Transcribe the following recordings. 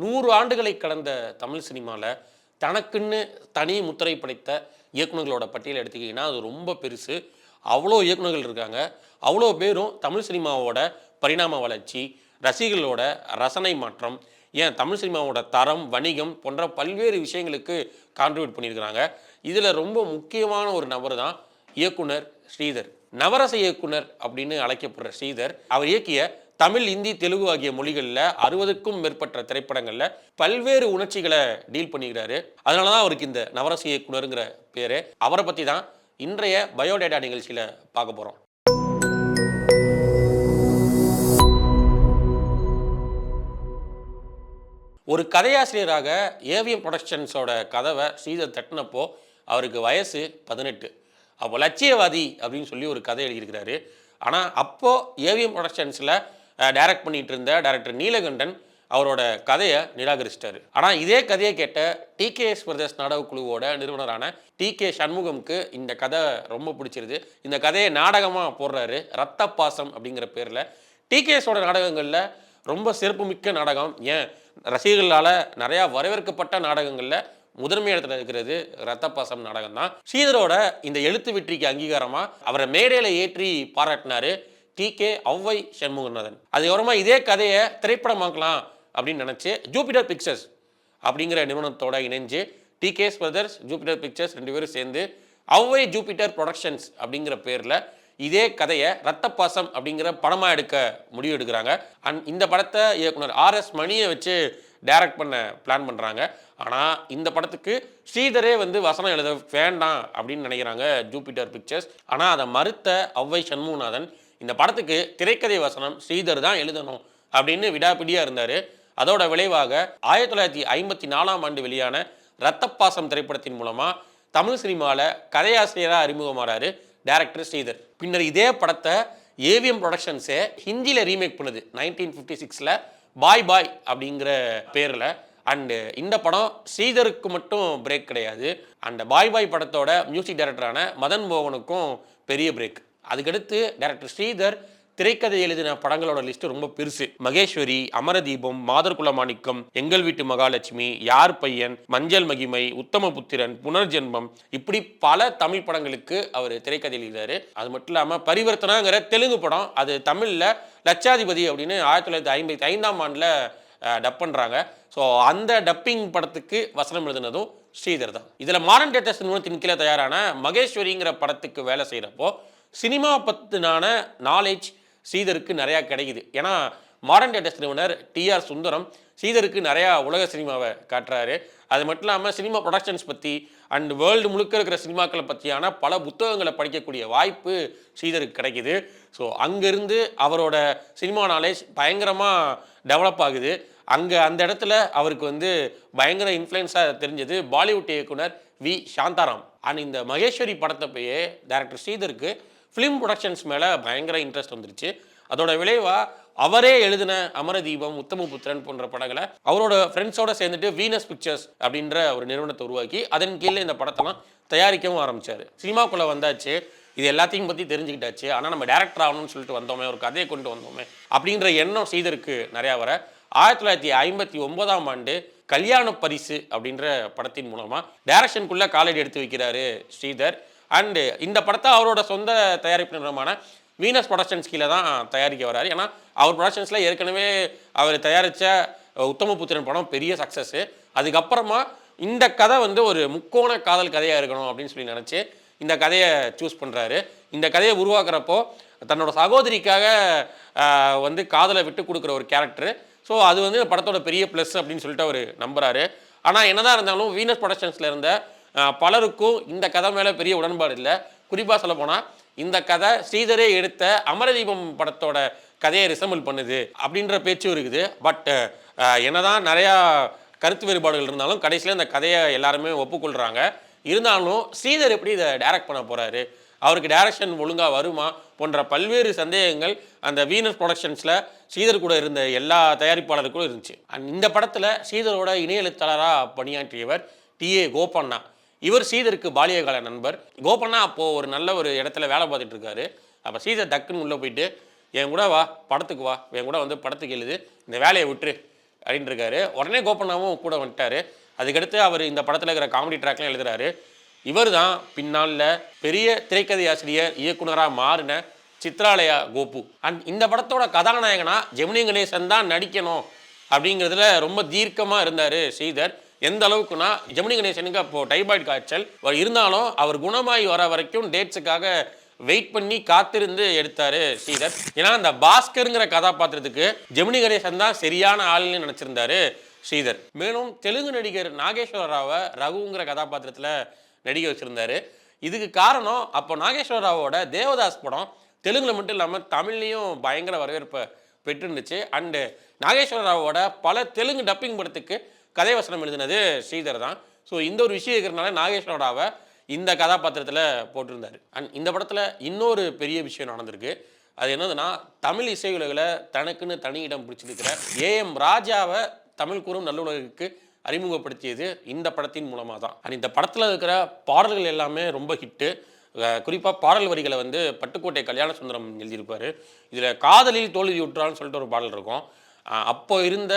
100 ஆண்டுகளை கடந்த தமிழ் சினிமாவில் தனக்குன்னு தனி முத்திரை படைத்த இயக்குநர்களோட பட்டியல் எடுத்துக்கிட்டிங்கன்னா அது ரொம்ப பெருசு. அவ்வளோ இயக்குநர்கள் இருக்காங்க. அவ்வளோ பேரும் தமிழ் சினிமாவோட பரிணாம வளர்ச்சி, ரசிகர்களோட ரசனை மாற்றம், ஏன் தமிழ் சினிமாவோட தரம், வணிகம் போன்ற பல்வேறு விஷயங்களுக்கு கான்ட்ரிபியூட் பண்ணியிருக்கிறாங்க. இதில் ரொம்ப முக்கியமான ஒரு நபர் தான் இயக்குனர் ஸ்ரீதர். நவரச இயக்குனர் அப்படின்னு அழைக்கப்படுற ஸ்ரீதர் அவர் இயக்கிய தமிழ், இந்தி, தெலுங்கு ஆகிய மொழிகளில் 60க்கும் மேற்பட்ட திரைப்படங்களில் பல்வேறு உணர்ச்சிகளை டீல் பண்ணிக்கிறாரு. அதனால தான் அவருக்கு இந்த நவரச இயக்குனருங்கிற பேர். அவரை பற்றி தான் இன்றைய பயோடேட்டா நிகழ்ச்சியில் பார்க்க போகிறோம். ஒரு கதையாசிரியராக ஏவிஎம் புரொடக்ஷன்ஸோட கதவை ஸ்ரீதர் தட்டினப்போ அவருக்கு வயசு 18. அப்போ லட்சியவாதி அப்படின்னு சொல்லி ஒரு கதை எழுதியிருக்கிறாரு. ஆனால் அப்போது ஏவிஎம் புரொடக்ஷன்ஸில் டைரக்ட் பண்ணிட்டு இருந்த டைரக்டர் நீலகண்டன் அவரோட கதையை நிராகரிச்சிட்டாரு. ஆனால் இதே கதையை கேட்ட டிகேஎஸ் பிரதர்ஸ் நாடக குழுவோட நிறுவனரான டிகே சண்முகம்க்கு இந்த கதை ரொம்ப பிடிச்சிருது. இந்த கதையை நாடகமாக போடுறாரு. ரத்த பாசம் அப்படிங்கிற பேரில். டிகேஎஸோட நாடகங்களில் ரொம்ப சிறப்புமிக்க நாடகம், ஏன் ரசிகர்களால் நிறையா வரவேற்கப்பட்ட நாடகங்களில் முதன்மை இடத்துல இருக்கிறது ரத்த பாசம் நாடகம் தான். ஸ்ரீதரோட இந்த எழுத்து வெற்றிக்கு அங்கீகாரமாக அவரை மேடையில் ஏற்றி பாராட்டினார் டிகே ஔவை சண்முகநாதன். அதுக்கப்புறமா இதே கதையை திரைப்படமாக்கலாம் அப்படின்னு நினச்சி ஜூபிட்டர் பிக்சர்ஸ் அப்படிங்கிற நிறுவனத்தோட இணைஞ்சு டிகேஎஸ் பிரதர்ஸ், ஜூபிட்டர் பிக்சர்ஸ் 2 பேரும் சேர்ந்து ஔவை ஜூபிட்டர் ப்ரொடக்ஷன்ஸ் அப்படிங்கிற பேரில் இதே கதையை ரத்தப்பாசம் அப்படிங்கிற படமாக எடுக்க முடிவு எடுக்கிறாங்க. இந்த படத்தை இயக்குனர் ஆர்எஸ் மணியை வச்சு டைரக்ட் பண்ண பிளான் பண்ணுறாங்க. ஆனால் இந்த படத்துக்கு ஸ்ரீதரே வசனம் எழுத வேண்டாம் அப்படின்னு நினைக்கிறாங்க ஜூபிட்டர் பிக்சர்ஸ். ஆனால் அதை மறுத்த ஔவை சண்முகநாதன் இந்த படத்துக்கு திரைக்கதை வசனம் ஸ்ரீதர் தான் எழுதணும் அப்படின்னு விடாப்பிடியாக இருந்தார். அதோட விளைவாக 1954ஆம் ஆண்டு வெளியான ரத்தப்பாசம் திரைப்படத்தின் மூலமாக தமிழ் சினிமாவில் கதையாசிரியராக அறிமுகமாறாரு டைரக்டர் ஸ்ரீதர். பின்னர் இதே படத்தை ஏவிஎம் ப்ரொடக்ஷன்ஸே ஹிந்தியில் ரீமேக் பண்ணுது 1956ல் பாய் பாய் அப்படிங்கிற பேரில். அண்டு இந்த படம் ஸ்ரீதருக்கு மட்டும் பிரேக் கிடையாது, அந்த பாய் பாய் படத்தோட மியூசிக் டைரக்டரான மதன் மோகனுக்கும் பெரிய பிரேக். அதுக்கடுத்து டைரக்டர் ஸ்ரீதர் திரைக்கதை எழுதின படங்களோட லிஸ்ட் ரொம்ப பெருசு. மகேஸ்வரி, அமரதீபம், மாதர்குல மாணிக்கம், எங்கள் வீட்டு மகாலட்சுமி, யார் பையன், மஞ்சள் மகிமை, உத்தமபுத்திரன், புனர்ஜென்மம், இப்படி பல தமிழ் படங்களுக்கு அவர் திரைக்கதை எழுதினார். அது மட்டும் இல்லாமல் பரிவர்த்தனாங்கிற தெலுங்கு படம், அது தமிழில் லட்சாதிபதி அப்படின்னு 1955ஆம் ஆண்டில் டப் பண்ணுறாங்க. ஸோ அந்த டப்பிங் படத்துக்கு வசனம் எழுதினதும் ஸ்ரீதர் தான். இதில் மாடர்ன் தியேட்டர்ஸ் நிறுவனத்தின் கீழே தயாரான மகேஸ்வரிங்கிற படத்துக்கு வேலை செய்கிறப்போ சினிமா பற்றினான நாலேஜ் ஸ்ரீதருக்கு நிறையா கிடைக்குது. ஏன்னா மாடர்ன் தியேட்டர்ஸ் நிறுவனர் டிஆர் சுந்தரம் ஸ்ரீதருக்கு நிறையா உலக சினிமாவை காட்டுறாரு. அது மட்டும் இல்லாமல் சினிமா ப்ரொடக்ஷன்ஸ் பற்றி அண்ட் வேர்ல்டு முழுக்க இருக்கிற சினிமாக்களை பற்றியான பல புத்தகங்களை படிக்கக்கூடிய வாய்ப்பு ஸ்ரீதருக்கு கிடைக்குது. ஸோ அங்கேருந்து அவரோட சினிமா நாலேஜ் பயங்கரமாக டெவலப் ஆகுது. அங்கே அந்த இடத்துல அவருக்கு பயங்கர இன்ஃப்ளூயன்ஸாக தெரிஞ்சது பாலிவுட் இயக்குனர் வி சாந்தாராம். அண்ட் இந்த மகேஸ்வரி படத்தப்பையே டைரக்டர் ஸ்ரீதருக்கு ஃபிலிம் ப்ரொடக்ஷன்ஸ் மேலே பயங்கர இன்ட்ரெஸ்ட் வந்துருச்சு. அதோட விளைவாக அவரே எழுதின அமரதீபம், உத்தமபுத்திரன் போன்ற படங்களை அவரோட ஃப்ரெண்ட்ஸோடு சேர்ந்துட்டு வீனஸ் பிக்சர்ஸ் அப்படின்ற ஒரு நிறுவனத்தை உருவாக்கி அதன் கீழே இந்த படத்தெல்லாம் தயாரிக்கவும் ஆரம்பித்தார். சினிமாக்குள்ளே வந்தாச்சு, இது எல்லாத்தையும் பற்றி தெரிஞ்சுக்கிட்டாச்சு, ஆனால் நம்ம டேரக்டர் ஆகணும்னு சொல்லிட்டு வந்தோமே, ஒரு கதையை கொண்டு வந்தோமே அப்படின்ற எண்ணம் ஸ்ரீதருக்கு நிறையா வர 1959ஆம் ஆண்டு கல்யாண பரிசு அப்படின்ற படத்தின் மூலமாக டைரக்ஷனுக்குள்ளே காலடி எடுத்து வைக்கிறாரு ஸ்ரீதர். அண்டு இந்த படத்தை அவரோட சொந்த தயாரிப்பு நிறுவனமான வீனஸ் ப்ரொடக்ஷன்ஸ் கீழே தான் தயாரிக்க வராரு. ஏன்னா அவர் ப்ரொடக்ஷன்ஸில் ஏற்கனவே அவர் தயாரித்த உத்தமபுத்திரன் படம் பெரிய சக்ஸஸ்ஸு. அதுக்கப்புறமா இந்த கதை ஒரு முக்கோண காதல் கதையாக இருக்கணும் அப்படின்னு சொல்லி நினச்சி இந்த கதையை சூஸ் பண்ணுறாரு. இந்த கதையை உருவாக்குறப்போ தன்னோட சகோதரிக்காக காதலை விட்டு கொடுக்குற ஒரு கேரக்டரு. ஸோ அது படத்தோட பெரிய ப்ளஸ் அப்படின்னு சொல்லிட்டு அவர் நம்புகிறாரு. ஆனால் என்னதான் இருந்தாலும் வீனஸ் ப்ரொடக்ஷன்ஸில் இருந்த பலருக்கும் இந்த கதை மேலே பெரிய உடன்பாடு இல்லை. குறிப்பாக சொல்ல போனால் இந்த கதை ஸ்ரீதரே எடுத்த அமரதீபம் படத்தோட கதையை ரிசம்பிள் பண்ணுது அப்படின்ற பேச்சும் இருக்குது. பட் என்னதான் நிறையா கருத்து வேறுபாடுகள் இருந்தாலும் கடைசியில் இந்த கதையை எல்லாருமே ஒப்புக்கொள்கிறாங்க. இருந்தாலும் ஸ்ரீதர் எப்படி இதை டைரக்ட் பண்ண போகிறாரு, அவருக்கு டைரக்ஷன் ஒழுங்காக வருமா போன்ற பல்வேறு சந்தேகங்கள் அந்த வீனஸ் ப்ரொடக்ஷன்ஸில் ஸ்ரீதர் கூட இருந்த எல்லா தயாரிப்பாளருக்கும் இருந்துச்சு. அண்ட் இந்த படத்தில் ஸ்ரீதரோட இணை எழுத்தாளராக பணியாற்றியவர் டிஏ கோபண்ணா. இவர் ஸ்ரீதருக்கு பாலியகால நண்பர். கோபண்ணா அப்போது ஒரு நல்ல ஒரு இடத்துல வேலை பார்த்துட்டு இருக்காரு. அப்போ ஸ்ரீதர் டக்குன்னு உள்ளே போயிட்டு, என் கூட வா, படத்துக்கு வா, என் கூட படத்துக்கு எழுது, இந்த வேலையை விட்டுரு, அப்படின்னு இருக்காரு. உடனே கோபண்ணாவும் கூட வந்துட்டாரு. அதுக்கடுத்து அவர் இந்த படத்தில் இருக்கிற காமெடி ட்ராக்லாம் எழுதுறாரு. இவர் தான் பின்னால் பெரிய திரைக்கதை ஆசிரியர் இயக்குனராக மாறின சித்ராலயா கோபு. அண்ட் இந்த படத்தோட கதாநாயகனா ஜெமினி கணேசன் தான் நடிக்கணும் அப்படிங்கிறதுல ரொம்ப தீர்க்கமாக இருந்தார் ஸ்ரீதர். எந்த அளவுக்குன்னா ஜெமினி கணேசனுக்கு அப்போது டைபாய்டு காய்ச்சல் இருந்தாலும் அவர் குணமாகி வர வரைக்கும் டேட்ஸுக்காக வெயிட் பண்ணி காத்திருந்து எடுத்தார் ஸ்ரீதர். ஏன்னா அந்த பாஸ்கருங்கிற கதாபாத்திரத்துக்கு ஜெமினி கணேசன் தான் சரியான ஆளுன்னு நினச்சிருந்தாரு ஸ்ரீதர். மேலும் தெலுங்கு நடிகர் நாகேஸ்வர ராவை ரகுங்கிற கதாபாத்திரத்தில் நடிக்க வச்சுருந்தாரு. இதுக்கு காரணம் அப்போ நாகேஸ்வர ராவோட தேவதாஸ் படம் தெலுங்குல மட்டும் இல்லாமல் தமிழ்லையும் பயங்கர வரவேற்பை பெற்றுருந்துச்சு. அண்டு நாகேஸ்வர ராவோட பல தெலுங்கு டப்பிங் படத்துக்கு கதை வசனம் எழுதினது ஸ்ரீதர் தான். ஸோ இந்த ஒரு விஷயம் இருக்கிறனால நாகேஸ்வர ராவை இந்த கதாபாத்திரத்தில் போட்டிருந்தார். அண்ட் இந்த படத்தில் இன்னொரு பெரிய விஷயம் நடந்திருக்கு. அது என்னதுன்னா, தமிழ் இசை உலகில் தனக்குன்னு தனி இடம் பிடிச்சிருக்கிற ஏஎம் ராஜாவை தமிழ் கூறும் நல்லுலகுக்கு அறிமுகப்படுத்தியது இந்த படத்தின் மூலமாக தான். அண்ட் இந்த படத்தில் இருக்கிற பாடல்கள் எல்லாமே ரொம்ப ஹிட்டு. குறிப்பாக பாடல் வரிகளை வந்து பட்டுக்கோட்டை கல்யாண சுந்தரம் எழுதியிருப்பார். இதில் காதலில் தோல்வியுற்றான்னு சொல்லிட்டு ஒரு பாடல் இருக்கும். அப்போ இருந்த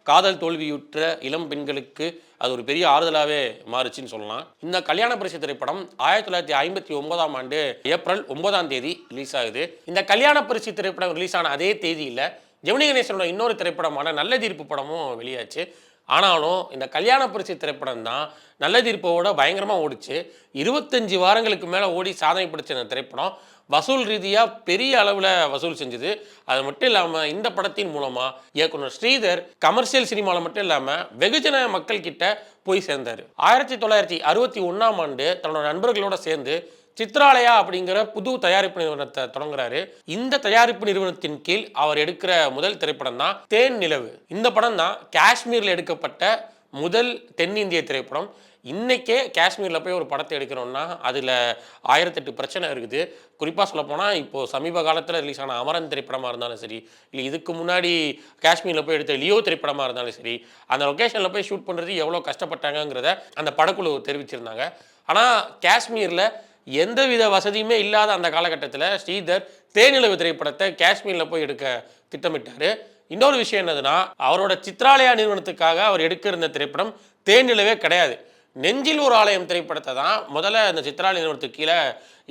காதல் தோல்வியுற்ற இளம் பெண்களுக்கு அது ஒரு பெரிய ஆறுதலாகவே மாறுச்சுன்னு சொல்லலாம். இந்த கல்யாண பரிசு திரைப்படம் 1959ஆம் ஆண்டு ஏப்ரல் 9ஆம் தேதி ரிலீஸ் ஆகுது. இந்த கல்யாண பரிசு திரைப்படம் ரிலீஸ் ஆன அதே தேதியில் ஜெமினி கணேசனோட இன்னொரு திரைப்படமான நல்ல தீர்ப்பு படமும் வெளியாச்சு. ஆனாலும் இந்த கல்யாண பரிசு திரைப்படம் தான் நல்ல தீர்ப்போட பயங்கரமாக ஓடிச்சு. 25 வாரங்களுக்கு மேலே ஓடி சாதனை படைச்ச இந்த திரைப்படம் வசூல் ரீதியாக பெரிய அளவில் வசூல் செஞ்சுது. அது மட்டும் இல்லாமல் இந்த படத்தின் மூலமாக இயக்குனர் ஸ்ரீதர் கமர்ஷியல் சினிமாவில் மட்டும் இல்லாமல் வெகுஜன மக்கள் கிட்ட போய் சேர்ந்தார். 1961ஆம் ஆண்டு தன்னோட நண்பர்களோடு சேர்ந்து சித்ராலயா அப்படிங்கிற புது தயாரிப்பு நிறுவனத்தை தொடங்குறாரு. இந்த தயாரிப்பு நிறுவனத்தின் கீழ் அவர் எடுக்கிற முதல் திரைப்படம் தான் தேன் நிலவு. இந்த படம் தான் காஷ்மீரில் எடுக்கப்பட்ட முதல் தென்னிந்திய திரைப்படம். இன்றைக்கே காஷ்மீரில் போய் ஒரு படத்தை எடுக்கிறோம்னா அதில் 1008 பிரச்சனை இருக்குது. குறிப்பாக சொல்லப்போனால் இப்போது சமீப காலத்தில் ரிலீஸ் ஆன அமரன் திரைப்படமாக இருந்தாலும் சரி, இல்லை இதுக்கு முன்னாடி காஷ்மீரில் போய் எடுத்த லியோ திரைப்படமாக இருந்தாலும் சரி, அந்த லொக்கேஷனில் போய் ஷூட் பண்ணுறது எவ்வளோ கஷ்டப்பட்டாங்கிறத அந்த படக்குழு தெரிவிச்சிருந்தாங்க. ஆனால் காஷ்மீரில் எந்தவித வசதியுமே இல்லாத அந்த காலகட்டத்தில் ஸ்ரீதர் தேனிலவு திரைப்படத்தை காஷ்மீரில் போய் எடுக்க திட்டமிட்டார். இன்னொரு விஷயம் என்னதுன்னா, அவரோட சித்ராலயா நிறுவனத்துக்காக அவர் எடுக்க இருந்த திரைப்படம் தேனிலவே கிடையாது. நெஞ்சில் ஒரு ஆலயம் திரைப்படத்தை தான் முதல்ல அந்த சித்ராலயா நிறுவனத்துக்கு கீழே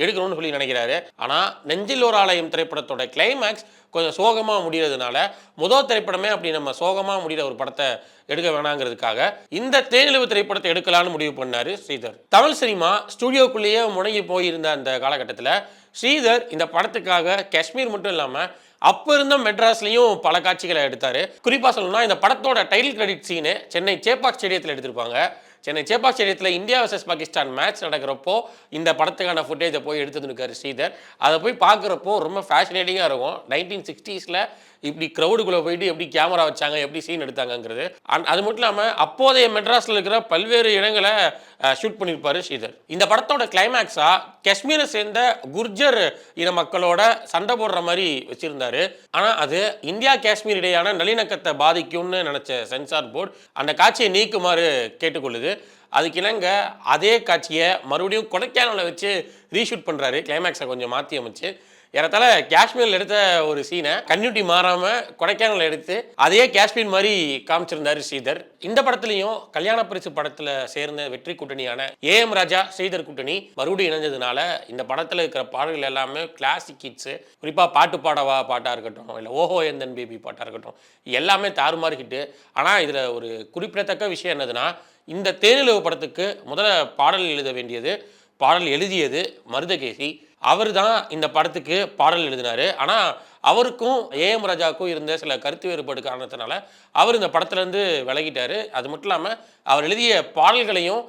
எடுக்கணும்னு சொல்லி நினைக்கிறாரு. ஆனால் நெஞ்சில் ஒரு ஆலயம் திரைப்படத்தோட கிளைமேக்ஸ் கொஞ்சம் சோகமாக முடிகிறதுனால முதல் திரைப்படமே அப்படி நம்ம சோகமாக முடிகிற ஒரு படத்தை எடுக்க வேணாங்கிறதுக்காக இந்த தேனிலவு திரைப்படத்தை எடுக்கலான்னு முடிவு பண்ணார் ஸ்ரீதர். தமிழ் சினிமா ஸ்டுடியோக்குள்ளேயே முடங்கி போயிருந்த அந்த காலகட்டத்தில் ஸ்ரீதர் இந்த படத்துக்காக காஷ்மீர் மட்டும் இல்லாமல் அப்போ இருந்த மெட்ராஸ்லையும் பல காட்சிகளை எடுத்தார். குறிப்பாக சொல்லணும்னா இந்த படத்தோட டைட்டில் கிரெடிட் சீனு சென்னை சேப்பாக் ஸ்டேடியத்தில் எடுத்திருப்பாங்க. சென்னை சேப்பாக் ஸ்டேடியத்தில் இந்தியா வர்சஸ் பாகிஸ்தான் மேட்ச் நடக்கிறப்போ இந்த படத்துக்கான ஃபுட்டேஜை போய் எடுத்துருக்காரு ஸ்ரீதர். அதை போய் பார்க்குறப்போ ரொம்ப ஃபேஷனேட்டிங்காக இருக்கும். 1960s இப்படி க்ரௌடுக்குள்ளே போயிட்டு எப்படி கேமரா வச்சாங்க, எப்படி சீன் எடுத்தாங்கங்கிறது. அது மட்டும் இல்லாமல் அப்போதைய மெட்ராஸில் இருக்கிற பல்வேறு இடங்களை ஷூட் பண்ணியிருப்பார் ஸ்ரீதர். இந்த படத்தோட கிளைமேக்ஸாக காஷ்மீரை சேர்ந்த குர்ஜர் இன மக்களோட சண்டை போடுற மாதிரி வச்சுருந்தாரு. ஆனால் அது இந்தியா காஷ்மீர் இடையான நல்லிணக்கத்தை பாதிக்கும்னு நினச்ச சென்சார் போர்டு அந்த காட்சியை நீக்குமாறு கேட்டுக்கொள்ளுது. அதுக்கு இணங்க அதே காட்சியை மறுபடியும் கொடைக்கானலில் வச்சு ரீஷூட் பண்ணுறாரு. கிளைமேக்ஸை கொஞ்சம் மாற்றி அமைச்சு ஏறத்தாழ காஷ்மீரில் எடுத்த ஒரு சீனை கன்யூட்டி மாறாமல் கொடைக்கானல் எடுத்து அதே காஷ்மீர் மாதிரி காமிச்சிருந்தாரு ஸ்ரீதர். இந்த படத்துலையும் கல்யாண பரிசு படத்தில் சேர்ந்த வெற்றி கூட்டணியான ஏஎம் ராஜா ஸ்ரீதர் கூட்டணி மறுபடியும் இணைஞ்சதுனால இந்த படத்தில் இருக்கிற பாடல்கள் எல்லாமே கிளாசிக் ஹிட்ஸு. குறிப்பாக பாட்டு பாடவா பாட்டாக இருக்கட்டும், இல்லை ஓஹோ எந்தன் பேபி பாட்டாக இருக்கட்டும், எல்லாமே தாறுமாறு ஹிட்டு. ஆனால் இதில் ஒரு குறிப்பிடத்தக்க விஷயம் என்னதுன்னா, இந்த தேனிலவு படத்துக்கு முதல்ல பாடல் எழுத வேண்டியது, பாடல் எழுதியது மருதகேசி. அவர் தான் இந்த படத்துக்கு பாடல் எழுதினார். ஆனால் அவருக்கும் ஏஎம் ராஜாவுக்கும் இருந்த சில கருத்து வேறுபாடு காரணத்தினால அவர் இந்த படத்துலேருந்து விலகிட்டார். அது மட்டும் இல்லாமல் அவர் எழுதிய பாடல்களையும்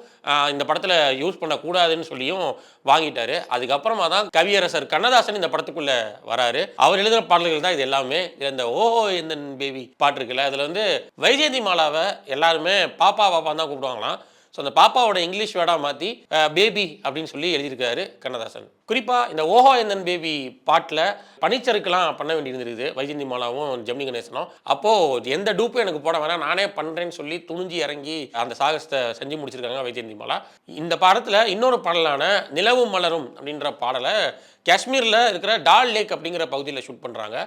இந்த படத்தில் யூஸ் பண்ணக்கூடாதுன்னு சொல்லியும் வாங்கிட்டார். அதுக்கப்புறமா தான் கவியரசர் கண்ணதாசன் இந்த படத்துக்குள்ளே வராரு. அவர் எழுதுகிற பாடல்கள் தான் இது எல்லாமே. இந்த ஓஹோ எந்தன் பேபி பாட்டு இருக்குல்ல, அதில் வந்து வைஜெயந்தி மாலாவை எல்லாருமே பாப்பா பாப்பான்னு தான் கூப்பிடுவாங்களாம். ஸோ அந்த பாப்பாவோட இங்கிலீஷ் வேர்டாக மாற்றி பேபி அப்படின்னு சொல்லி எழுதியிருக்காரு கண்ணதாசன். குறிப்பாக இந்த ஓஹோ எந்தன் பேபி பாட்டில் பனிச்சறுக்கெல்லாம் பண்ண வேண்டியிருந்துருக்குது வைஜெயந்தி மாலாவும் ஜெமினி கணேசனும். அப்போது எந்த டூப்பும் எனக்கு போட வேணாம், நானே பண்ணுறேன்னு சொல்லி துணிஞ்சு இறங்கி அந்த சாகசத்தை செஞ்சு முடிச்சிருக்காங்க வைஜெயந்தி மாலா. இந்த படத்தில் இன்னொரு பாடலான நிலவும் மலரும் அப்படின்ற பாடலை காஷ்மீரில் இருக்கிற டால் லேக் அப்படிங்கிற பகுதியில் ஷூட் பண்ணுறாங்க.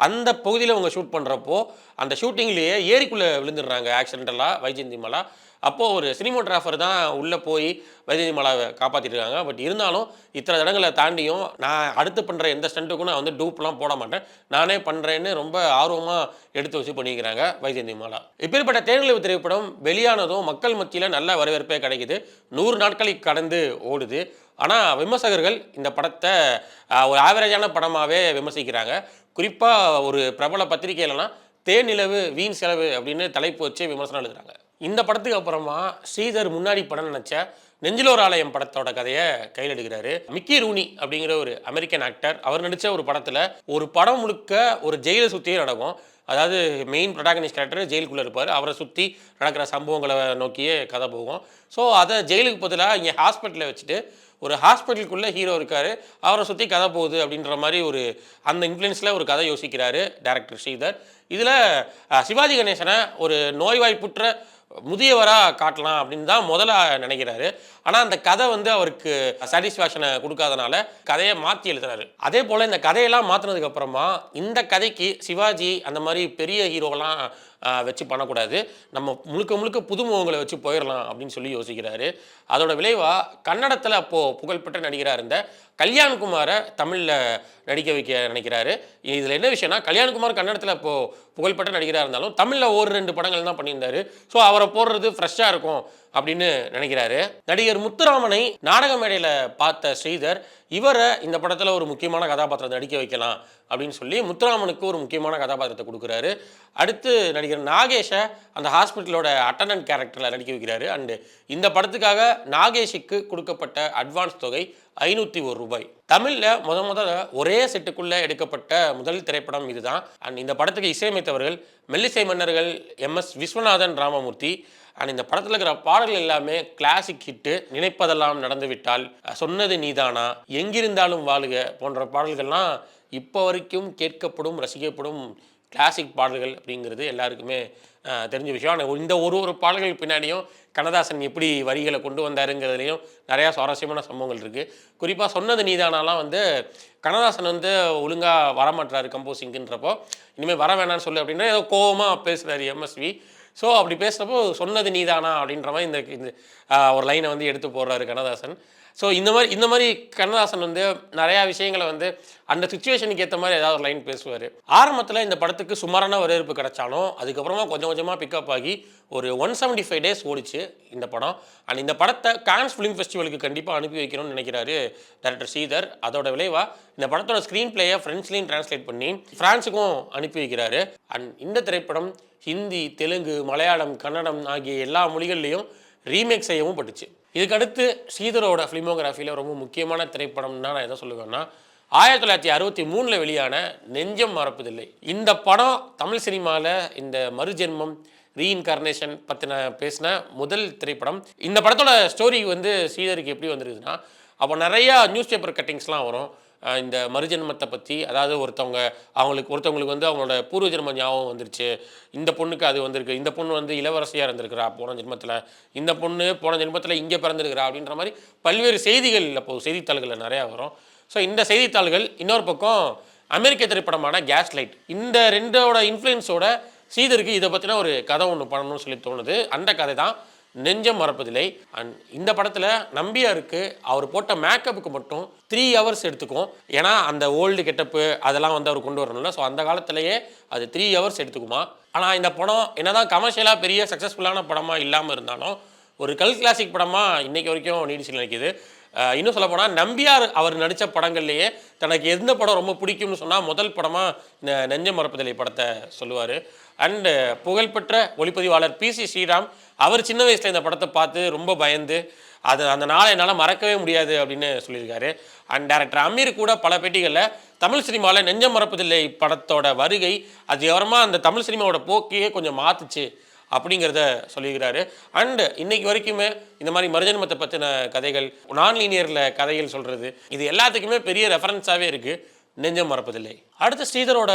அந்த பகுதியில் அவங்க ஷூட் பண்ணுறப்போ அந்த ஷூட்டிங்லேயே ஏரிக்குள்ளே விழுந்துடுறாங்க ஆக்சிடென்டலாக வைஜெயந்தி மாலா. அப்போது ஒரு சினிமோகிராஃபர் தான் உள்ளே போய் வைஜெயந்தி மாலாவை காப்பாற்றிட்டு இருக்காங்க. பட் இருந்தாலும் இத்தனை தடங்களை தாண்டியும் நான் அடுத்து பண்ணுற எந்த ஸ்டண்ட்டுக்கும் நான் வந்து டூப்லாம் போட மாட்டேன், நானே பண்ணுறேன்னு ரொம்ப ஆர்வமாக எடுத்து வச்சு பண்ணிக்கிறாங்க வைஜெயந்தி மாலா. இப்பேற்பட்ட தேனிலவு திரைப்படம் வெளியானதும் மக்கள் மத்தியில் நல்ல வரவேற்பே கிடைக்குது. 100 நாட்களை கடந்து ஓடுது. ஆனால் விமர்சகர்கள் இந்த படத்தை ஒரு ஆவரேஜான படமாகவே விமர்சிக்கிறாங்க. குறிப்பாக ஒரு பிரபல பத்திரிகையிலலாம் தேனிலவு வீண் செலவு அப்படின்னு தலைப்பு வச்சு விமர்சனம் எழுதுறாங்க. இந்த படத்துக்கு அப்புறமா ஸ்ரீதர் முன்னாடி படம் நினச்ச நெஞ்சிலோர் ஆலயம் படத்தோட கதையை கையில் எடுக்கிறாரு. மிக்கி ரூனி அப்படிங்கிற ஒரு அமெரிக்கன் ஆக்டர், அவர் நடித்த ஒரு படத்தில் ஒரு படம் முழுக்க ஒரு ஜெயிலை சுற்றியே நடக்கும். அதாவது மெயின் ப்ரொட்டாகனிஸ்ட் கேரக்டர் ஜெயிலுக்குள்ளே இருப்பார், அவரை சுற்றி நடக்கிற சம்பவங்களை நோக்கியே கதை போகும். ஸோ அதை ஜெயிலுக்கு பதிலாக இங்கே ஹாஸ்பிட்டலில் வச்சுட்டு ஒரு ஹாஸ்பிட்டலுக்குள்ளே ஹீரோ இருக்கார், அவரை சுற்றி கதை போகுது அப்படின்ற மாதிரி ஒரு அந்த இன்ஃப்ளூயன்ஸில் ஒரு கதை யோசிக்கிறாரு டைரக்டர் ஸ்ரீதர். இதில் சிவாஜி கணேசனை ஒரு நோய்வாய்ப்புற்ற முதியவராக காட்டலாம் அப்படின்னு தான் முதல்ல நினைக்கிறாரு. ஆனால் அந்த கதை வந்து அவருக்கு சாட்டிஸ்ஃபேக்ஷனை கொடுக்காதனால கதையை மாற்றி எழுதுறாரு. அதே போல் இந்த கதையெல்லாம் மாற்றினதுக்கு அப்புறமா இந்த கதைக்கு சிவாஜி அந்த மாதிரி பெரிய ஹீரோவெல்லாம் வச்சு பண்ணக்கூடாது, நம்ம முழுக்க முழுக்க புதுமுகங்களை வச்சு போயிடலாம் அப்படின்னு சொல்லி யோசிக்கிறாரு. அதோட விளைவாக கன்னடத்தில் அப்போது புகழ்பெற்ற நடிகராக இருந்த கல்யாண்குமாரை தமிழில் நடிக்க வைக்க நினைக்கிறாரு. இதில் என்ன விஷயம்னா, கல்யாண்குமார் கன்னடத்தில் இப்போது புகழ்பெற்ற நடிகராக இருந்தாலும் தமிழில் ஒரு 2 படங்கள் தான் பண்ணியிருந்தார். ஸோ அவரை போடுறது ஃப்ரெஷ்ஷாக இருக்கும் அப்படின்னு நினைக்கிறாரு. நடிகர் முத்துராமனை நாடக மேடையில் பார்த்த ஸ்ரீதர் இவரை இந்த படத்தில் ஒரு முக்கியமான கதாபாத்திரத்தை நடிக்க வைக்கலாம் அப்படின்னு சொல்லி முத்துராமனுக்கு ஒரு முக்கியமான கதாபாத்திரத்தை கொடுக்குறாரு. அடுத்து நடிகர் நாகேஷை அந்த ஹாஸ்பிட்டலோட அட்டண்டன்ட் கேரக்டரில் நடிக்க வைக்கிறாரு. அண்டு இந்த படத்துக்காக நாகேஷுக்கு கொடுக்கப்பட்ட அட்வான்ஸ் தொகை 501 ரூபாய். தமிழில் முதல்ல ஒரே செட்டுக்குள்ளே எடுக்கப்பட்ட முதல் திரைப்படம் இதுதான். அண்ட் இந்த படத்துக்கு இசையமைத்தவர்கள் மெல்லிசை மன்னர்கள் MS விஸ்வநாதன் ராமமூர்த்தி. அண்ட் இந்த படத்தில் இருக்கிற பாடல்கள் எல்லாமே கிளாசிக் ஹிட்டு. நினைப்பதெல்லாம் நடந்துவிட்டால், சொன்னது நீதானா, எங்கிருந்தாலும் வாழுக போன்ற பாடல்கள்லாம் இப்போ வரைக்கும் கேட்கப்படும் ரசிக்கப்படும் கிளாசிக் பாடல்கள் அப்படிங்கிறது எல்லாருக்குமே தெரிஞ்ச விஷயம். ஆனால் இந்த ஒரு பாடல்கள் பின்னாடியும் கண்ணதாசன் எப்படி வரிகளை கொண்டு வந்தாருங்கிறதுலையும் நிறையா சுவாரஸ்யமான சம்பவங்கள் இருக்குது. குறிப்பாக சொன்னது நீதானாலாம் வந்து கண்ணதாசன் வந்து ஒழுங்காக வரமாட்டாரு கம்போசிங்குன்றப்போ, இனிமேல் வர வேணான்னு சொல்லு அப்படின்னா ஏதோ கோபமாக பேசுகிறாரு MSV. ஸோ அப்படி பேசுகிறப்போ சொன்னது நீதானா அப்படின்ற மாதிரி இந்த ஒரு லைனை வந்து எடுத்து போடுறாரு கண்ணதாசன். ஸோ இந்த மாதிரி கண்ணதாசன் வந்து நிறையா விஷயங்களை வந்து அந்த சுச்சுவேஷனுக்கு ஏற்ற மாதிரி ஏதாவது ஒரு லைன் பேசுவார். ஆரம்பத்தில் இந்த படத்துக்கு சுமாரான வரவேற்பு கிடைச்சாலும் அதுக்கப்புறமா கொஞ்சம் கொஞ்சமாக பிக்கப் ஆகி ஒரு 175 டேஸ் ஓடிச்சு இந்த படம். அண்ட் இந்த படத்தை கான்ஸ் ஃபிலிம் ஃபெஸ்டிவலுக்கு கண்டிப்பாக அனுப்பி வைக்கணும்னு நினைக்கிறாரு டைரக்டர் ஸ்ரீதர். அதோட விளைவாக இந்த படத்தோட ஸ்க்ரீன் பிளேயை ஃப்ரெண்ட்ஸ்லையும் டிரான்ஸ்லேட் பண்ணி ஃப்ரான்ஸுக்கும் அனுப்பி வைக்கிறாரு. அண்ட் இந்த திரைப்படம் ஹிந்தி, தெலுங்கு, மலையாளம், கன்னடம் ஆகிய எல்லா மொழிகள்லையும் ரீமேக் செய்யவும் பட்டுச்சு. இதுக்கடுத்து ஸ்ரீதரோட ஃபிலிமோகிராஃபியில் ரொம்ப முக்கியமான திரைப்படம்னா நான் எதை சொல்லுவேன்னா 1963 வெளியான நெஞ்சம் மறப்பதில்லை. இந்த படம் தமிழ் சினிமாவில் இந்த மறுஜென்மம் ரீஇன்கார்னேஷன் பற்றின பேசின முதல் திரைப்படம். இந்த படத்தோட ஸ்டோரி வந்து ஸ்ரீதருக்கு எப்படி வந்துருக்குதுன்னா, அப்போ நிறையா நியூஸ் பேப்பர் கட்டிங்ஸ்லாம் வரும் இந்த மறுஜென்மத்தை பற்றி. அதாவது ஒருத்தவங்களுக்கு வந்து அவங்களோட பூர்வ ஜென்ம ஞாபகம் வந்துருச்சு, இந்த பொண்ணுக்கு அது வந்திருக்கு, இந்த பொண்ணு வந்து இளவரசியாக இருந்திருக்கிறா போன ஜென்மத்தில், இந்த பொண்ணு போன ஜென்மத்தில் இங்கே பிறந்திருக்கிறா அப்படின்ற மாதிரி பல்வேறு செய்திகள் அப்போது செய்தித்தாள்களில் நிறையா வரும். ஸோ இந்த செய்தித்தாள்கள் இன்னொரு பக்கம் அமெரிக்க திரைப்படமான கேஸ் லைட், இந்த ரெண்டோட இன்ஃப்ளூயன்ஸோட ஸ்ரீதருக்கு இதை பற்றின ஒரு கதை ஒன்று பண்ணணும்னு சொல்லி தோணுது. அந்த கதை தான் நெஞ்சம் மறப்பதில்லை. அண்ட் இந்த படத்தில் நம்பியாருக்கு அவர் போட்ட மேக்கப்புக்கு மட்டும் 3 ஹவர்ஸ் எடுத்துக்கும். ஏன்னா அந்த ஓல்டு கெட்டப்பு அதெல்லாம் வந்து அவர் கொண்டு வரணும்ல. ஸோ அந்த காலத்திலேயே அது 3 ஹவர்ஸ் எடுத்துக்குமா. ஆனால் இந்த படம் என்னதான் கமர்ஷியலாக பெரிய சக்ஸஸ்ஃபுல்லான படமாக இல்லாமல் இருந்தாலும் ஒரு கல் கிளாசிக் படமாக இன்றைக்கி வரைக்கும் நீடிச்சு நினைக்குது. இன்னும் சொல்ல போனால் நம்பியார் அவர் நடித்த படங்கள்லேயே தனக்கு எந்த படம் ரொம்ப பிடிக்கும்னு சொன்னால் முதல் படமாக இந்த நெஞ்சம் மறப்பதில்லை படத்தை சொல்லுவார். அண்டு புகழ்பெற்ற ஒளிப்பதிவாளர் PC ஸ்ரீராம் அவர் சின்ன வயசில் இந்த படத்தை பார்த்து ரொம்ப பயந்து அந்த நாளை என்னால் மறக்கவே முடியாது அப்படின்னு சொல்லியிருக்காரு. அண்ட் டைரக்டர் அமீர் கூட பல பேட்டிகளில் தமிழ் சினிமாவில் நெஞ்சம் மறப்பதில்லை படத்தோட வருகை அது விவரமாக அந்த தமிழ் சினிமாவோட போக்கையே கொஞ்சம் மாற்றுச்சு அப்படிங்கிறத சொல்லியிருக்கிறாரு. அண்டு இன்னைக்கு வரைக்குமே இந்த மாதிரி மறுஜன்மத்தை பற்றின கதைகள், நான் லீனியரில் கதைகள் சொல்கிறது, இது எல்லாத்துக்குமே பெரிய ரெஃபரன்ஸாகவே இருக்குது நெஞ்சம் மறப்பதில்லை. அடுத்த ஸ்ரீதரோட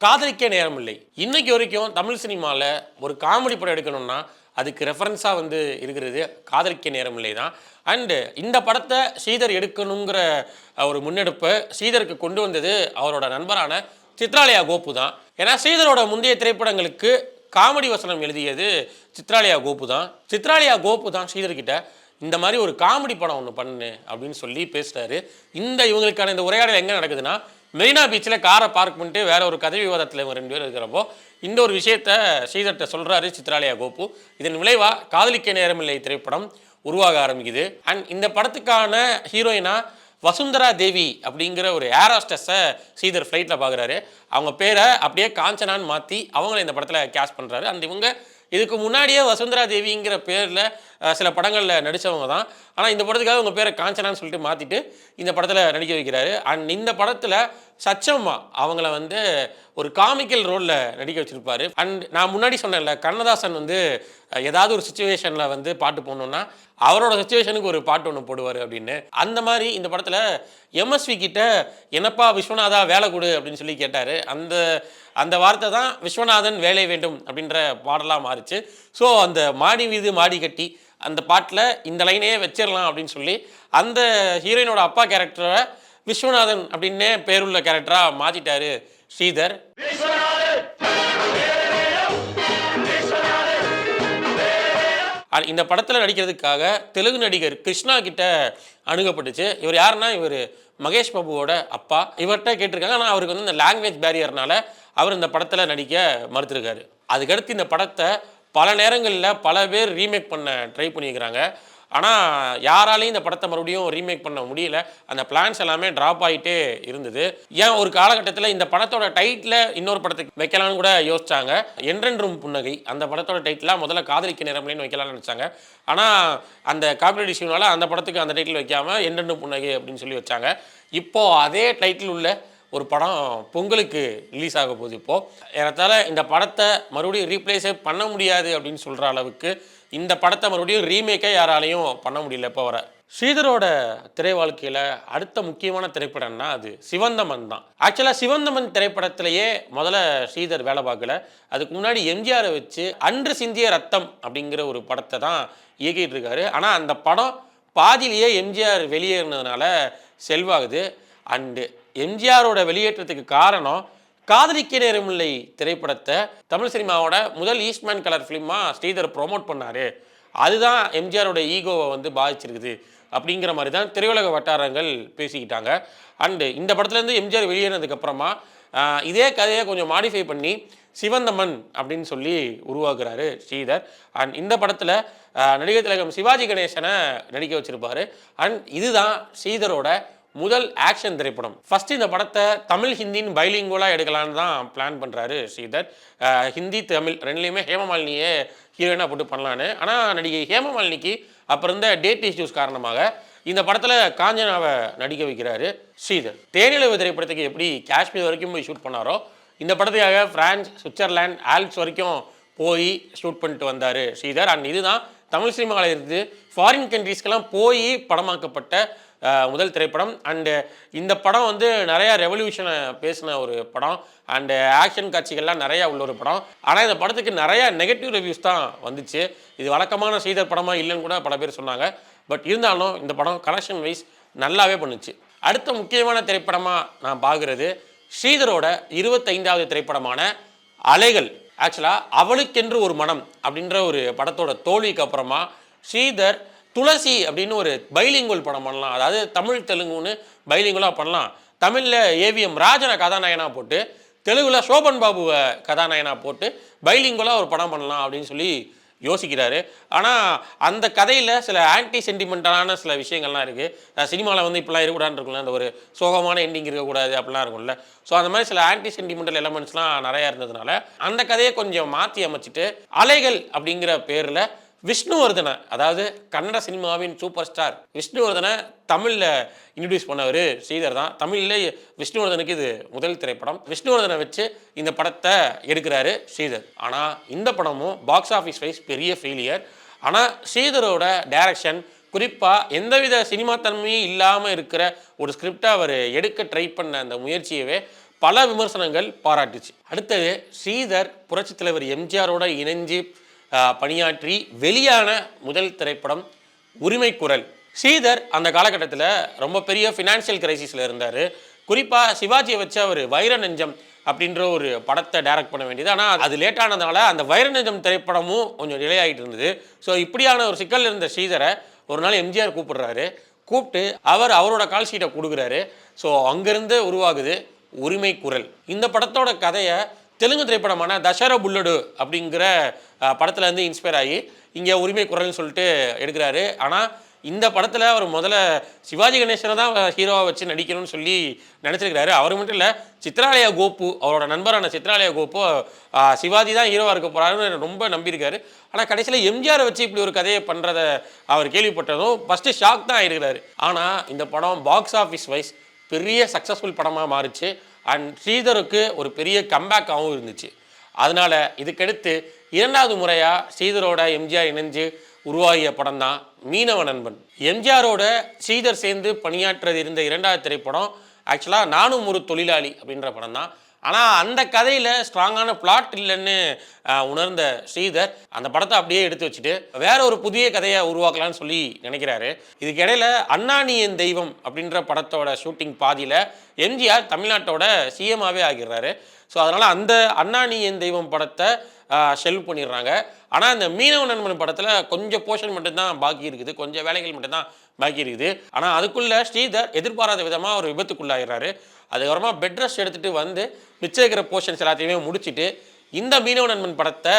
காதலிக்க நேரம் இல்லை. இன்னைக்கு வரைக்கும் தமிழ் சினிமாவில் ஒரு காமெடி படம் எடுக்கணும்னா அதுக்கு ரெஃபரன்ஸாக வந்து இருக்கிறது காதலிக்க நேரம் இல்லை தான். அண்டு இந்த படத்தை ஸ்ரீதர் எடுக்கணுங்கிற ஒரு முன்னெடுப்பை ஸ்ரீதருக்கு கொண்டு வந்தது அவரோட நண்பரான சித்ராலயா கோபு தான். ஏன்னா ஸ்ரீதரோட முந்தைய திரைப்படங்களுக்கு காமெடி வசனம் எழுதியது சித்ராலயா கோபு தான். சித்ராலயா கோபு தான் ஸ்ரீதர்கிட்ட இந்த மாதிரி ஒரு காமெடி படம் ஒன்று பண்ணு அப்படின்னு சொல்லி பேசுகிறாரு. இவங்களுக்கான இந்த உரையாடல் எங்கே நடக்குதுன்னா, மெரினா பீச்சில் காரை பார்க் பண்ணிட்டு வேற ஒரு கதை விவாதத்தில் இவங்க 2 பேர் இருக்கிறப்போ இந்த ஒரு விஷயத்த ஸ்ரீதர்கிட்ட சொல்கிறாரு சித்ராலயா கோபு. இதன் விளைவாக காதலிக்க நேரமில்லை திரைப்படம் உருவாக ஆரம்பிக்குது. அண்ட் இந்த படத்துக்கான ஹீரோயினா வசுந்தரா தேவி அப்படிங்கிற ஒரு ஏர் ஹோஸ்டஸை ஸ்ரீதர் ஃப்ளைட்டில் பார்க்குறாரு. அவங்க பேரை அப்படியே காஞ்சனான்னு மாற்றி அவங்கள இந்த படத்தில் கேஸ்ட் பண்ணுறாரு. அந்த இவங்க இதுக்கு முன்னாடியே வசுந்தரா தேவிங்கிற பேரில் சில படங்களில் நடித்தவங்க தான். ஆனால் இந்த படத்துக்காக உங்கள் பேரை காஞ்சனான்னு சொல்லிட்டு மாற்றிட்டு இந்த படத்தில் நடிக்க வைக்கிறாரு. அண்ட் இந்த படத்தில் சச்சம்மா அவங்கள வந்து ஒரு காமிக்கல் ரோலில் நடிக்க வச்சுருப்பாரு. அண்ட் நான் முன்னாடி சொன்னேன்ல, கண்ணதாசன் வந்து ஏதாவது ஒரு சுச்சுவேஷனில் வந்து பாட்டு போடணுன்னா அவரோட சுச்சுவேஷனுக்கு ஒரு பாட்டு ஒன்று போடுவார் அப்படின்னு. அந்த மாதிரி இந்த படத்தில் எம்எஸ்வி கிட்ட என்னப்பா விஸ்வநாதா வேலை கொடு அப்படின்னு சொல்லி கேட்டார். அந்த வார்த்தை தான் விஸ்வநாதன் வேலை வேண்டும் அப்படின்ற பாடலாக மாறிச்சு. ஸோ அந்த மாடி வீது மாடி கட்டி அந்த பாட்டில் இந்த லைனையே வச்சிடலாம் அப்படின்னு சொல்லி அந்த ஹீரோயினோட அப்பா கேரக்டரை விஸ்வநாதன் அப்படின்னே பேருள்ள கேரக்டராக மாற்றிட்டாரு ஸ்ரீதர். இந்த படத்தில் நடிக்கிறதுக்காக தெலுங்கு நடிகர் கிருஷ்ணா கிட்ட அணுகப்பட்டுச்சு. இவர் யாருன்னா, இவர் மகேஷ் பாபுவோட அப்பா. இவர்கிட்ட கேட்டிருக்காங்க. ஆனால் அவருக்கு வந்து இந்த லாங்குவேஜ் பேரியர்னால அவர் இந்த படத்தில் நடிக்க மறுத்திருக்காரு. அதுக்கடுத்து இந்த படத்தை பல நேரங்களில் பல பேர் ரீமேக் பண்ண ட்ரை பண்ணியிருக்கிறாங்க. ஆனால் யாராலையும் இந்த படத்தை மறுபடியும் ரீமேக் பண்ண முடியல. அந்த பிளான்ஸ் எல்லாமே ட்ராப் ஆகிட்டே இருந்தது. ஏன் ஒரு காலகட்டத்தில் இந்த படத்தோட டைட்டில் இன்னொரு படத்துக்கு வைக்கலான்னு கூட யோசிச்சாங்க. என்றென்றும் புன்னகை அந்த படத்தோட டைட்டிலாக முதல்ல காதலிக்க நேரமில்லைன்னு வைக்கலாம்னு நினச்சாங்க. ஆனால் அந்த காப்பிரைட் இஷ்யூனால அந்த படத்துக்கு அந்த டைட்டில் வைக்காமல் என்றென்றும் புன்னகை அப்படின்னு சொல்லி வச்சாங்க. இப்போது அதே டைட்டில் உள்ள ஒரு படம் பொங்கலுக்கு ரிலீஸ் ஆக போகுது. இப்போது ஏறத்தாழ இந்த படத்தை மறுபடியும் ரீப்ளேஸே பண்ண முடியாது அப்படின்னு சொல்கிற அளவுக்கு இந்த படத்தை மறுபடியும் ரீமேக்கே யாராலையும் பண்ண முடியல. இப்போ வர ஸ்ரீதரோட திரை வாழ்க்கையில் அடுத்த முக்கியமான திரைப்படம்னா அது சிவந்தமன் தான். ஆக்சுவலாக சிவந்தமன் திரைப்படத்திலேயே முதல்ல ஸ்ரீதர் வேலை பார்க்கல. அதுக்கு முன்னாடி எம்ஜிஆரை வச்சு அன்று சிந்திய ரத்தம் அப்படிங்கிற ஒரு படத்தை தான் இயக்கிட்டு இருக்காரு. ஆனால் அந்த படம் பாதியிலேயே எம்ஜிஆர் வெளியேறினதுனால செல்வாகுது. அண்டு எம்ஜிஆரோட வெளியேற்றத்துக்கு காரணம் காதலிக்க நேரமில்லை திரைப்படத்தை தமிழ் சினிமாவோட முதல் ஈஸ்ட்மேன் கலர் ஃபிலிமாக ஸ்ரீதர் ப்ரொமோட் பண்ணார். அதுதான் எம்ஜிஆரோட ஈகோவை வந்து பாதிச்சிருக்குது அப்படிங்கிற மாதிரி தான் திரையுலக வட்டாரங்கள் பேசிக்கிட்டாங்க. அண்டு இந்த படத்துலேருந்து எம்ஜிஆர் வெளியேறினதுக்கப்புறமா இதே கதையை கொஞ்சம் மாடிஃபை பண்ணி சிவந்தமன் அப்படின்னு சொல்லி உருவாக்குறாரு ஸ்ரீதர். அண்ட் இந்த படத்தில் நடிகர் திலகம் சிவாஜி கணேசனை நடிக்க வச்சுருப்பார். அண்ட் இதுதான் ஸ்ரீதரோட முதல் ஆக்ஷன் திரைப்படம். ஃபஸ்ட்டு இந்த படத்தை தமிழ் ஹிந்தின்னு பைலிங்குவலாக எடுக்கலான்னு தான் பிளான் பண்ணுறாரு ஸ்ரீதர். ஹிந்தி தமிழ் ரெண்டுலேயுமே ஹேமமாலினியே ஹீரோயினாக போட்டு பண்ணலான்னு. ஆனால் நடிகை ஹேமமாலினிக்கு அப்போ இருந்த டேட் இஷ்யூஸ் காரணமாக இந்த படத்தில் காஞ்சனாவை நடிக்க வைக்கிறாரு ஸ்ரீதர். தேனிலவு திரைப்படத்துக்கு எப்படி காஷ்மீர் வரைக்கும் போய் ஷூட் பண்ணாரோ இந்த படத்துக்காக பிரான்ஸ், சுவிட்சர்லாந்து, ஆல்ப்ஸ் வரைக்கும் போய் ஷூட் பண்ணிட்டு வந்தார் ஸ்ரீதர். அண்ட் இதுதான் தமிழ் சினிமாவில் இருந்து ஃபாரின் கண்ட்ரீஸ்க்கெல்லாம் போய் படமாக்கப்பட்ட முதல் திரைப்படம். அண்டு இந்த படம் வந்து நிறையா ரெவல்யூஷனை பேசின ஒரு படம். அண்டு ஆக்ஷன் காட்சிகள்லாம் நிறையா உள்ள ஒரு படம். ஆனால் இந்த படத்துக்கு நிறையா நெகட்டிவ் ரிவ்யூஸ் தான் வந்துச்சு. இது வழக்கமான ஸ்ரீதர் படமாக இல்லைன்னு கூட பல பேர் சொன்னாங்க. பட் இருந்தாலும் இந்த படம் கலெக்ஷன் வைஸ் நல்லாவே பண்ணுச்சு. அடுத்த முக்கியமான திரைப்படமாக நான் பார்க்குறது ஸ்ரீதரோட 25வது திரைப்படமான அலைகள். ஆக்சுவலாக அவளுக்கென்று ஒரு மனம் அப்படின்ற ஒரு படத்தோட தோல்விக்கு அப்புறமா ஸ்ரீதர் துளசி அப்படின்னு ஒரு பைலிங்குவல் படம் பண்ணலாம். அதாவது தமிழ் தெலுங்குன்னு பைலிங்குவலாக பண்ணலாம். தமிழில் ஏவிஎம் ராஜனை கதாநாயகனாக போட்டு தெலுங்கில் சோபன் பாபுவை கதாநாயகனாக போட்டு பைலிங்குவலாக ஒரு படம் பண்ணலாம் அப்படின்னு சொல்லி யோசிக்கிறாரு. ஆனால் அந்த கதையில் சில ஆன்டி சென்டிமெண்டலான சில விஷயங்கள்லாம் இருக்குது. சினிமாவில் வந்து இப்படிலாம் இருக்கக்கூடாதுன்னு இருக்குல்ல, அந்த ஒரு சோகமான எண்டிங் இருக்கக்கூடாது அப்படிலாம் இருக்கும்ல. ஸோ அந்த மாதிரி சில ஆன்டி சென்டிமெண்டல் எலமெண்ட்ஸ்லாம் நிறையா இருந்ததுனால அந்த கதையை கொஞ்சம் மாற்றி அமைச்சிட்டு அலைகள் அப்படிங்கிற பேரில் விஷ்ணுவர்தனை, அதாவது கன்னட சினிமாவின் சூப்பர் ஸ்டார் விஷ்ணுவர்தனை தமிழில் இன்ட்ரடியூஸ் பண்ணவர் ஸ்ரீதர் தான். தமிழில் விஷ்ணுவர்தனுக்கு இது முதல் திரைப்படம். விஷ்ணுவர்தனை வச்சு இந்த படத்தை எடுக்கிறாரு ஸ்ரீதர். ஆனால் இந்த படமும் பாக்ஸ் ஆஃபீஸ் வைஸ் பெரிய ஃபெயிலியர். ஆனால் ஸ்ரீதரோட டைரக்ஷன், குறிப்பாக எந்தவித சினிமா தன்மையும் இல்லாமல் இருக்கிற ஒரு ஸ்கிரிப்டை அவர் எடுக்க ட்ரை பண்ண அந்த முயற்சியவே பல விமர்சனங்கள் பாராட்டுச்சு. அடுத்தது ஸ்ரீதர் புரட்சித் தலைவர் எம்ஜிஆரோட இணைஞ்சு பணியாற்றி வெளியான முதல் திரைப்படம் உரிமை குரல். ஸ்ரீதர் அந்த காலகட்டத்தில் ரொம்ப பெரிய ஃபினான்ஷியல் கிரைசிஸில் இருந்தார். குறிப்பாக சிவாஜியை வச்சு அவர் வைர நெஞ்சம் அப்படின்ற ஒரு படத்தை டைரக்ட் பண்ண வேண்டியது. ஆனால் அது லேட்டானதுனால அந்த வைரநெஞ்சம் திரைப்படமும் கொஞ்சம் டிலே ஆகிட்டு இருந்தது. ஸோ இப்படியான ஒரு சிக்கல் இருந்த ஸ்ரீதரை ஒரு நாள் எம்ஜிஆர் கூப்பிடுறாரு. கூப்பிட்டு அவரோட கால் ஷீட்டை கொடுக்குறாரு. ஸோ அங்கேருந்து உருவாகுது உரிமை குரல். இந்த படத்தோட கதையை தெலுங்கு திரைப்படமான தசரா புல்லடு அப்படிங்கிற படத்தில் இருந்து இன்ஸ்பயர் ஆகி இங்கே உரிமை குரல்னு சொல்லிட்டு எடுக்கிறாரு. ஆனால் இந்த படத்தில் அவர் முதல்ல சிவாஜி கணேசனை தான் ஹீரோவாக வச்சு நடிக்கணும்னு சொல்லி நினச்சிருக்கிறாரு. அவர் மட்டும் இல்லை, சித்ராலயா கோப்பு, அவரோட நண்பரான சித்ராலயா கோப்பு சிவாஜி தான் ஹீரோவாக இருக்க போகிறாருன்னு ரொம்ப நம்பியிருக்காரு. ஆனால் கடைசியில் எம்ஜிஆரை வச்சு இப்படி ஒரு கதையை பண்ணுறதை அவர் கேள்விப்பட்டதும் ஃபஸ்ட்டு ஷாக் தான் ஆகிருக்கிறாரு. ஆனால் இந்த படம் பாக்ஸ் ஆஃபீஸ் வைஸ் பெரிய சக்ஸஸ்ஃபுல் படமாக மாறிச்சு. அண்ட் ஸ்ரீதருக்கு ஒரு பெரிய கம்பேக்காகவும் இருந்துச்சு. அதனால் இதுக்கடுத்து 2வது முறையாக ஸ்ரீதரோட எம்ஜிஆர் இணைஞ்சு உருவாகிய படம் தான் மீனவ நண்பன். எம்ஜிஆரோட ஸ்ரீதர் சேர்ந்து பணியாற்றது இருந்த 2வது திரைப்படம் ஆக்சுவலாக நானும் ஒரு தொழிலாளி அப்படின்ற படம் தான். ஆனால் அந்த கதையில் ஸ்ட்ராங்கான பிளாட் இல்லைன்னு உணர்ந்த ஸ்ரீதர் அந்த படத்தை அப்படியே எடுத்து வச்சுட்டு வேற ஒரு புதிய கதையை உருவாக்கலான்னு சொல்லி நினைக்கிறாரு. இதுக்கு இடையில அண்ணா நீ என் தெய்வம் அப்படின்ற படத்தோட ஷூட்டிங் பாதியில் எம்ஜிஆர் தமிழ்நாட்டோட சிஎம்மாகவே ஆகிடுறாரு. ஸோ அதனால் அந்த அண்ணா நீ என் தெய்வம் படத்தை ஷெல்வ் பண்ணிடுறாங்க. ஆனால் இந்த மீனவ நண்பன் படத்தில் கொஞ்சம் போர்ஷன் மட்டும்தான் பாக்கி இருக்குது, கொஞ்சம் வேலைகள் மட்டும்தான் பாக்கி இருக்குது. ஆனால் அதுக்குள்ளே ஸ்ரீதர் எதிர்பாராத விதமாக ஒரு விபத்துக்குள்ளாகிறாரு. அதுக்கப்புறமா பெட் ரெஸ்ட் எடுத்துகிட்டு வந்து மிச்சம் இருக்கிற போர்ஷன்ஸ் எல்லாத்தையுமே முடிச்சுட்டு இந்த மீனவ நண்பன் படத்தை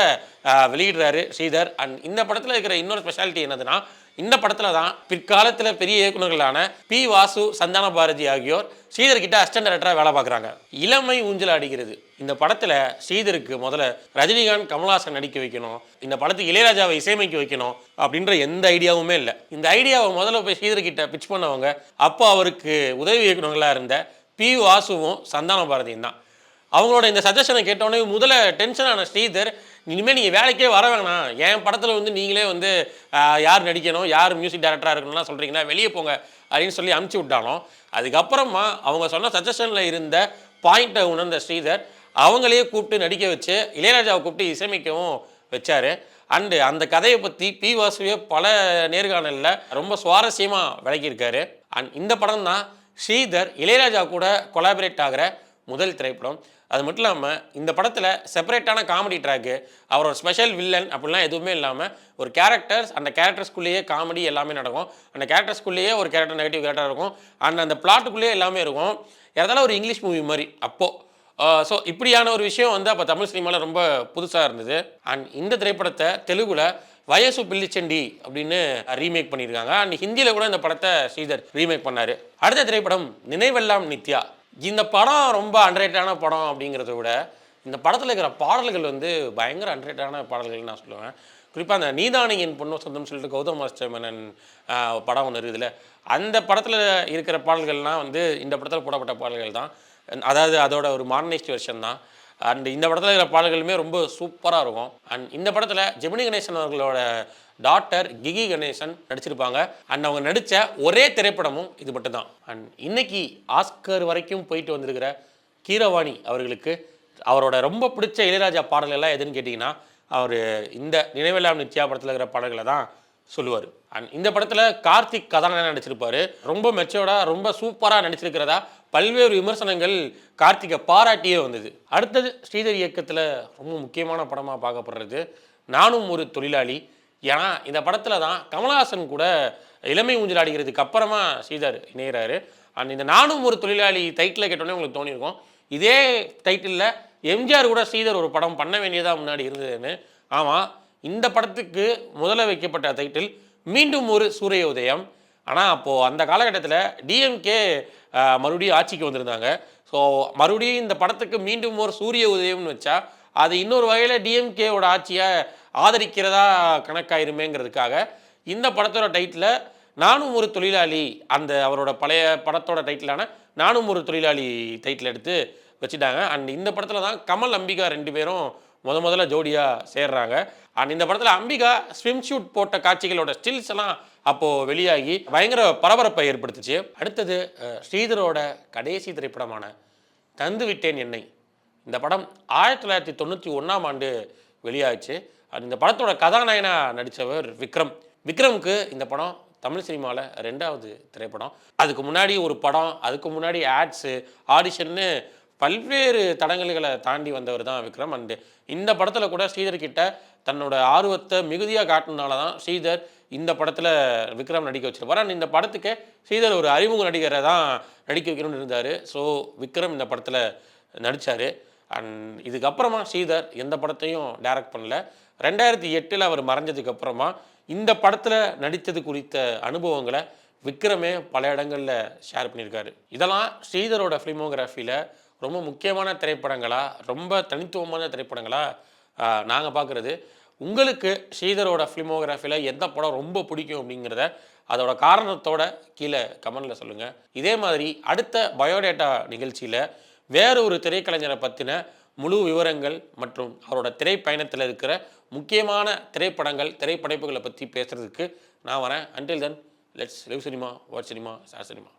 வெளியிடுறாரு ஸ்ரீதர். அண்ட் இந்த படத்தில் இருக்கிற இன்னொரு ஸ்பெஷாலிட்டி என்னதுன்னா, இந்த படத்தில் தான் பிற்காலத்தில் பெரிய இயக்குநர்களான பி. வாசு, சந்தான பாரதி ஆகியோர் ஸ்ரீதர் கிட்ட அசிஸ்டன்ட் டைரக்டராக வேலை பார்க்குறாங்க. இளமை ஊஞ்சல் அடிக்கிறது இந்த படத்தில் ஸ்ரீதருக்கு முதல்ல ரஜினிகாந்த், கமல்ஹாசன் நடிக்க வைக்கணும், இந்த படத்துக்கு இளையராஜாவை இசையமைக்க வைக்கணும் அப்படின்ற எந்த ஐடியாவுமே இல்லை. இந்த ஐடியாவை முதல்ல போய் ஸ்ரீதர் கிட்ட பிச் பண்ணவங்க அப்போ அவருக்கு உதவி இயக்குநர்களாக இருந்த பி. வாசுவும் சந்தான பாரதியும் தான். அவங்களோட இந்த சஜஷனை கேட்டோடனே முதல்ல டென்ஷனான ஸ்ரீதர், இனிமேல் நீங்கள் வேலைக்கே வர வேணாம், என் படத்தில் வந்து நீங்களே வந்து யார் நடிக்கணும், யார் மியூசிக் டைரக்டராக இருக்கணும்லாம் சொல்கிறீங்கன்னா வெளியே போங்க அப்படின்னு சொல்லி அமுச்சு விட்டாலும், அதுக்கப்புறமா அவங்க சொன்ன சஜஷனில் இருந்த பாயிண்ட்டை உணர்ந்த ஸ்ரீதர் அவங்களையே கூப்பிட்டு நடிக்க வச்சு இளையராஜாவை கூப்பிட்டு இசையமைக்கவும் வச்சார். அண்டு அந்த கதையை பற்றி பி. வாசுவே பல நேர்காணலில் ரொம்ப சுவாரஸ்யமாக விளக்கியிருக்காரு. அண்ட் இந்த படம் தான் ஸ்ரீதர் இளையராஜா கூட கொலாபரேட் ஆகிற முதல் திரைப்படம். அது மட்டும் இல்லாமல் இந்த படத்தில் செப்பரேட்டான காமெடி ட்ராக்கு, அவரோட ஸ்பெஷல் வில்லன் அப்படிலாம் எதுவுமே இல்லாமல் ஒரு கேரக்டர்ஸ், அந்த கேரக்டர்ஸ்குள்ளேயே காமெடி எல்லாமே நடக்கும். அந்த கேரக்டர்ஸ்குள்ளேயே ஒரு கேரக்டர் நெகட்டிவ் கேரக்டர் இருக்கும். அண்ட் அந்த பிளாட்டுக்குள்ளேயே எல்லாமே இருக்கும். ஏதாலும் ஒரு இங்கிலீஷ் மூவி மாதிரி அப்போது. ஸோ இப்படியான ஒரு விஷயம் வந்து அப்போ தமிழ் சினிமாவில் ரொம்ப புதுசாக இருந்தது. அண்ட் இந்த திரைப்படத்தை தெலுங்குல வயசு பில்லிச்சண்டி அப்படின்னு ரீமேக் பண்ணியிருக்காங்க. அண்ட் ஹிந்தியில் கூட இந்த படத்தை ஸ்ரீதர் ரீமேக் பண்ணார். அடுத்த திரைப்படம் நினைவெல்லாம் நித்யா. இந்த படம் ரொம்ப அண்டர்ரேட்டடான படம் அப்படிங்கிறத விட இந்த படத்தில் இருக்கிற பாடல்கள் வந்து பயங்கர அண்டர்ரேட்டடான பாடல்கள்னு நான் சொல்லுவேன். குறிப்பாக அந்த நீதானி என் பொண்ணு சொந்தம் சொல்லிட்டு கௌதம் மாஸ்டர் மேனன் படம் ஒன்று இருக்குதுல்ல, அந்த படத்தில் இருக்கிற பாடல்கள்லாம் வந்து இந்த படத்தில் போடப்பட்ட பாடல்கள் தான். அதாவது அதோட ஒரு மாடர்னைஸ்ட் வெர்ஷன் தான். அண்ட் இந்த படத்தில் இருக்கிற பாடல்களுமே ரொம்ப சூப்பராக இருக்கும். அண்ட் இந்த படத்தில் ஜெமினி கணேசன் அவர்களோட டாக்டர் கிகி கணேசன் நடிச்சிருப்பாங்க. அண்ட் அவங்க நடித்த ஒரே திரைப்படமும் இது மட்டும் தான். அண்ட் இன்னைக்கு ஆஸ்கர் வரைக்கும் போயிட்டு வந்திருக்கிற கீரவாணி அவர்களுக்கு அவரோட ரொம்ப பிடிச்ச இளையராஜா பாடல்கள் எல்லாம் எதுன்னு கேட்டிங்கன்னா, அவர் இந்த நினைவெல்லாம் நித்யா படத்தில் இருக்கிற பாடல்களை தான் சொல்லுவார். அண்ட் இந்த படத்தில் கார்த்திக் கதாநாயகனாக நடிச்சிருப்பார். ரொம்ப மெச்சோர்டாக ரொம்ப சூப்பராக நடிச்சிருக்கிறதா பல்வேறு விமர்சனங்கள் கார்த்திகை பாராட்டியே வந்தது. அடுத்தது ஸ்ரீதர் இயக்கத்தில் ரொம்ப முக்கியமான படமாக பார்க்கப்படுறது நானும் ஒரு தொழிலாளி. ஏன்னா இந்த படத்தில் தான் கமல்ஹாசன் கூட இளமை ஊஞ்சல் ஆடுகிறதுக்கு அப்புறமா ஸ்ரீதர் இணைகிறாரு. அண்ட் இந்த நானும் ஒரு தொழிலாளி டைட்டில் கேட்டோன்னே உங்களுக்கு தோணியிருக்கும், இதே டைட்டிலில் எம்ஜிஆர் கூட ஸ்ரீதர் ஒரு படம் பண்ண வேண்டியதாக முன்னாடி இருந்ததுன்னு. ஆமாம், இந்த படத்துக்கு முதல்ல வைக்கப்பட்ட டைட்டில் மீண்டும் ஒரு சூரிய உதயம். ஆனால் அப்போது அந்த காலகட்டத்தில் டிஎம்கே மறுபடியும் ஆட்சிக்கு வந்திருந்தாங்க. ஸோ மறுபடியும் இந்த படத்துக்கு மீண்டும் ஒரு சூரிய உதயம்னு வச்சா அது இன்னொரு வகையில் டிஎம்கேவோட ஆட்சியை ஆதரிக்கிறதா கணக்காயிருமேங்கிறதுக்காக இந்த படத்தோட டைட்டில் நானும் ஒரு தொழிலாளி, அந்த அவரோட பழைய படத்தோட டைட்டிலான நானும் ஒரு தொழிலாளி டைட்டில் எடுத்து வச்சுட்டாங்க. அண்ட் இந்த படத்தில் தான் கமல், அம்பிகா 2 பேரும் முதல்ல ஜோடியாக சேர்றாங்க. அண்ட் இந்த படத்தில் அம்பிகா ஸ்விம் ஷூட் போட்ட காட்சிகளோட ஸ்டில்ஸ் எல்லாம் அப்போது வெளியாகி பயங்கர பரபரப்பை ஏற்படுத்துச்சு. அடுத்தது ஸ்ரீதரோட கடைசி திரைப்படமான தந்து விட்டேன் என்னை. இந்த படம் 1991ஆம் ஆண்டு வெளியாச்சு. இந்த படத்தோட கதாநாயகனாக நடித்தவர் விக்ரம். விக்ரமுக்கு இந்த படம் தமிழ் சினிமாவில் 2வது திரைப்படம். அதுக்கு முன்னாடி ஒரு படம், அதுக்கு முன்னாடி ஆட்ஸு, ஆடிஷன்னு பல்வேறு தடங்கல்களை தாண்டி வந்தவர் தான் விக்ரம். அண்டு இந்த படத்தில் கூட ஸ்ரீதர் கிட்ட தன்னோட ஆர்வத்தை மிகுதியாக காட்டினால தான் ஸ்ரீதர் இந்த படத்தில் விக்ரம் நடிக்க வச்சிருப்பார். அண்ட் இந்த படத்துக்கு ஸ்ரீதர் ஒரு அறிமுக நடிகரை தான் நடிக்க வைக்கணும்னு இருந்தார். ஸோ விக்ரம் இந்த படத்தில் நடித்தார். அண்ட் இதுக்கப்புறமா ஸ்ரீதர் எந்த படத்தையும் டைரக்ட் பண்ணல. 2008 அவர் மறைஞ்சதுக்கப்புறமா இந்த படத்தில் நடித்தது குறித்த அனுபவங்களை விக்ரமே பல இடங்களில் ஷேர் பண்ணியிருக்காரு. இதெல்லாம் ஸ்ரீதரோட ஃபிலிமோகிராஃபியில் ரொம்ப முக்கியமான திரைப்படங்களா, ரொம்ப தனித்துவமான திரைப்படங்களா நாங்கள் பார்க்குறது. உங்களுக்கு ஸ்ரீதரோட ஃபிலிமோகிராஃபியில் எந்த படம் ரொம்ப பிடிக்கும் அப்படிங்கிறத அதோட காரணத்தோட கீழே கமெண்டில் சொல்லுங்கள். இதே மாதிரி அடுத்த பயோடேட்டா நிகழ்ச்சியில் வேறு ஒரு திரைக்கலைஞரை பற்றின முழு விவரங்கள் மற்றும் அவரோட திரைப்பயணத்தில் இருக்கிற முக்கியமான திரைப்படங்கள், திரைப்படைப்புகளை பற்றி பேசுகிறதுக்கு நான் வரேன். Until then, let's live cinema, watch cinema, share cinema.